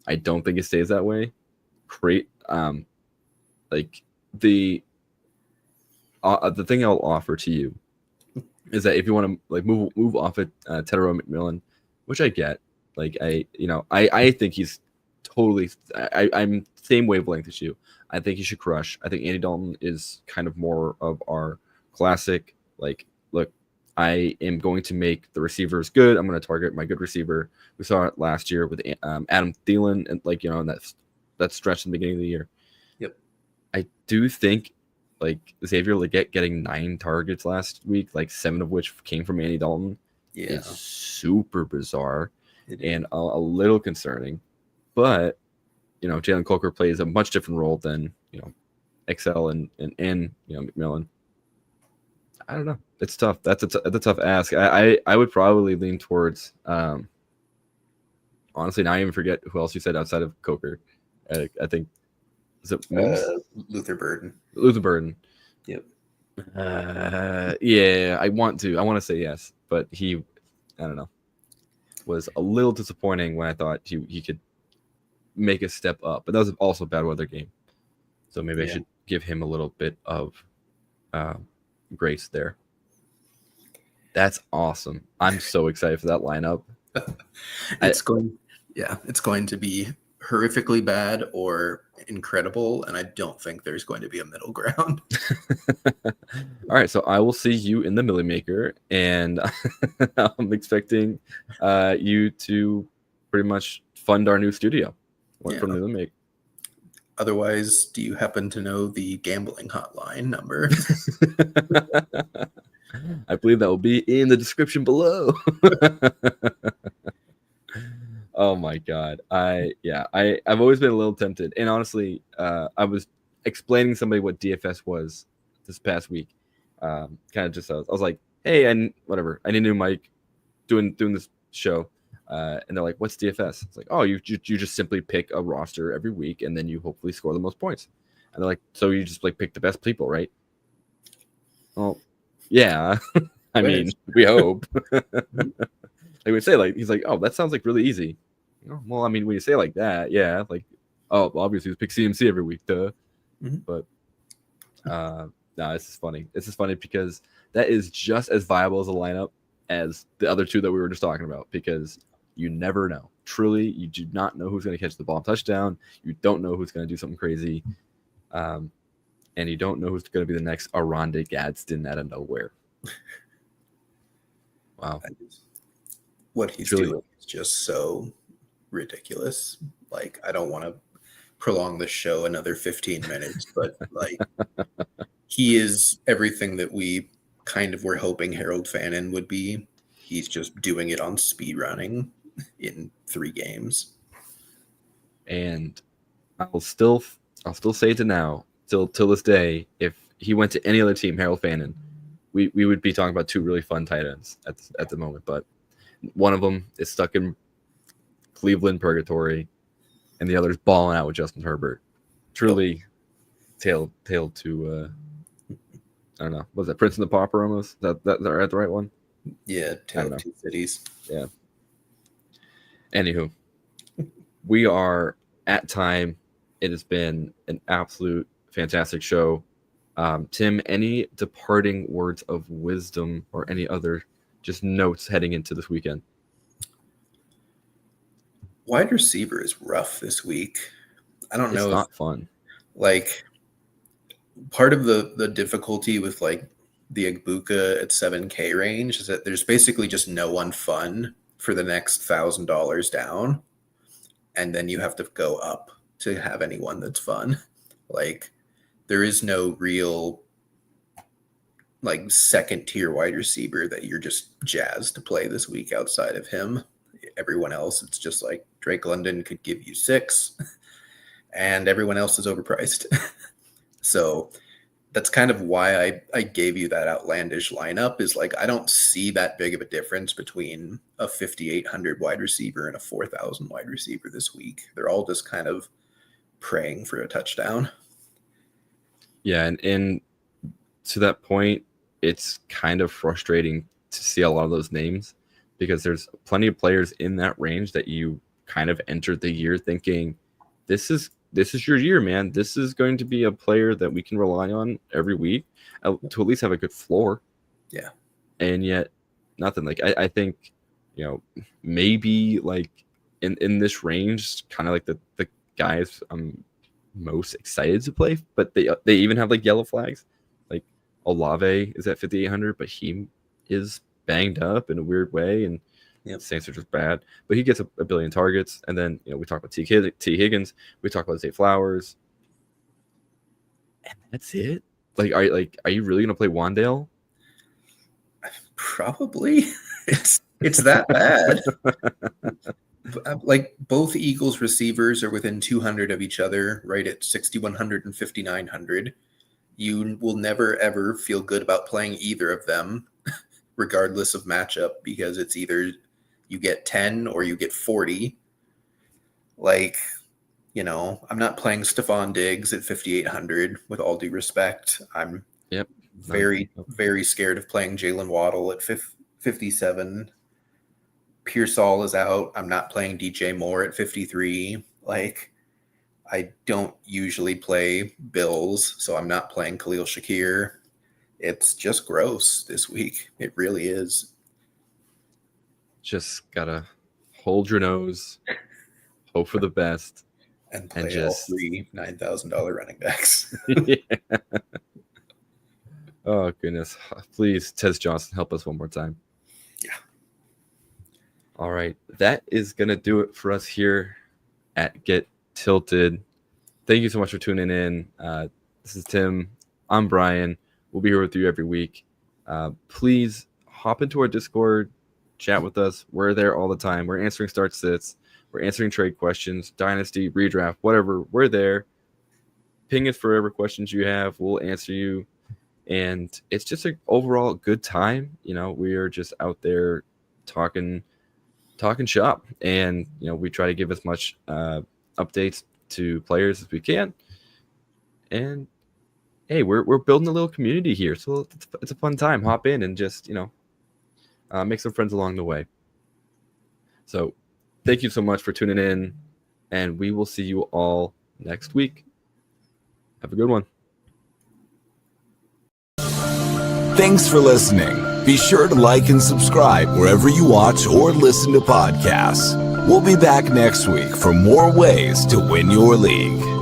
I don't think it stays that way. The thing I'll offer to you is that if you want to move off at Teteroya McMillan, which I get, I think he's totally. I'm same wavelength as you. I think he should crush. I think Andy Dalton is kind of more of our classic. Look, I am going to make the receivers good. I'm going to target my good receiver. We saw it last year with Adam Thielen, and in that stretch in the beginning of the year. Yep. I do think Xavier Legette getting 9 targets last week, 7 of which came from Andy Dalton. Yeah. It's super bizarre and a little concerning. But Jalen Coker plays a much different role than XL and McMillan. I don't know. It's tough. That's a tough ask. I would probably lean towards. Honestly, now I even forget who else you said outside of Coker. I think is it Luther Burden. Luther Burden. Yep. Yeah, I want to say yes, but I don't know, was a little disappointing when I thought he could make a step up, but that was also a bad weather game, so maybe I should give him a little bit of grace there. That's awesome. I'm so excited for that lineup. It's going to be horrifically bad or incredible, and I don't think there's going to be a middle ground. All right, so I will see you in the Millie Maker, and I'm expecting you to pretty much fund our new studio from the Millie Maker. Otherwise, do you happen to know the gambling hotline number? I believe that will be in the description below. Oh my God. I've always been a little tempted. And honestly, I was explaining to somebody what DFS was this past week. I was like, hey, I need a new mic doing this show. And they're like, what's DFS? It's like, oh, you just simply pick a roster every week and then you hopefully score the most points. And they're like, so you just pick the best people, right? Well, Yeah. I mean, we hope. Like we say, like he's like, oh, that sounds like really easy. Oh, well, I mean, when you say it like that, yeah, like, oh, obviously we pick CMC every week, duh. Mm-hmm. But no, this is funny. This is funny because that is just as viable as a lineup as the other two that we were just talking about, because you never know. Truly, you do not know who's going to catch the ball and touchdown. You don't know who's going to do something crazy. And you don't know who's going to be the next Aronde Gadsden out of nowhere. Wow. What he's doing is just so ridiculous. Like, I don't want to prolong the show another 15 minutes, but like he is everything that we kind of were hoping Harold Fannin would be. He's just doing it on speed running in 3 games. And I'll still say to now, till this day, if he went to any other team, Harold Fannin, we would be talking about 2 really fun tight ends at the moment. But one of them is stuck in Cleveland purgatory, and the other's balling out with Justin Herbert. Truly, tail to I don't know. Was that Prince and the Pauper almost? That the right one? Yeah, Tail of 2 Cities. Yeah. Anywho, we are at time. It has been an absolute fantastic show. Tim, any departing words of wisdom or any other just notes heading into this weekend? Wide receiver is rough this week. I don't know. It's not fun. Like, part of the difficulty with like the Igbuka at 7K range is that there's basically just no one fun for the next $1,000 down, and then you have to go up to have anyone that's fun. Like, there is no real like second tier wide receiver that you're just jazzed to play this week outside of him. Everyone else, it's just like Drake London could give you 6 and everyone else is overpriced. So that's kind of why I gave you that outlandish lineup, is like, I don't see that big of a difference between a 5,800 wide receiver and a 4,000 wide receiver this week. They're all just kind of praying for a touchdown. Yeah, and to that point, it's kind of frustrating to see a lot of those names, because there's plenty of players in that range that you kind of entered the year thinking, this is your year, man. This is going to be a player that we can rely on every week to at least have a good floor. Yeah. And yet nothing. Like, I think, maybe like in this range, kind of like the guys I'm most excited to play, but they even have like yellow flags. Like Olave is at 5,800, but he is banged up in a weird way, and Saints are just bad. But he gets a billion targets, and then we talk about T. Higgins, we talk about Zay Flowers, and that's it. Like, are you really gonna play Wandale? Probably. It's that bad. Like, both Eagles receivers are within 200 of each other, right at 6,100 and 5,900. You will never ever feel good about playing either of them, regardless of matchup, because it's either you get 10 or you get 40. Like, I'm not playing Stephon Diggs at 5,800, with all due respect. I'm very, very scared of playing Jalen Waddle at 57. Pearsall is out. I'm not playing DJ Moore at 53. Like, I don't usually play Bills, so I'm not playing Khalil Shakir. It's just gross this week. It really is. Just gotta hold your nose, hope for the best, and play all 3 $9,000 running backs. Yeah. Oh goodness! Please, Tez Johnson, help us one more time. Yeah. All right, that is gonna do it for us here at Get Tilted. Thank you so much for tuning in. This is Tim. I'm Brian. We'll be here with you every week. Please hop into our Discord, chat with us. We're there all the time. We're answering start sits. We're answering trade questions, dynasty, redraft, whatever. We're there. Ping us for whatever questions you have. We'll answer you. And it's just an overall good time. We are just out there talking shop. And, we try to give as much updates to players as we can. And hey, we're building a little community here, so it's a fun time. Hop in and just make some friends along the way. So thank you so much for tuning in, and we will see you all next week. Have a good one. Thanks for listening. Be sure to like and subscribe wherever you watch or listen to podcasts. We'll be back next week for more ways to win your league.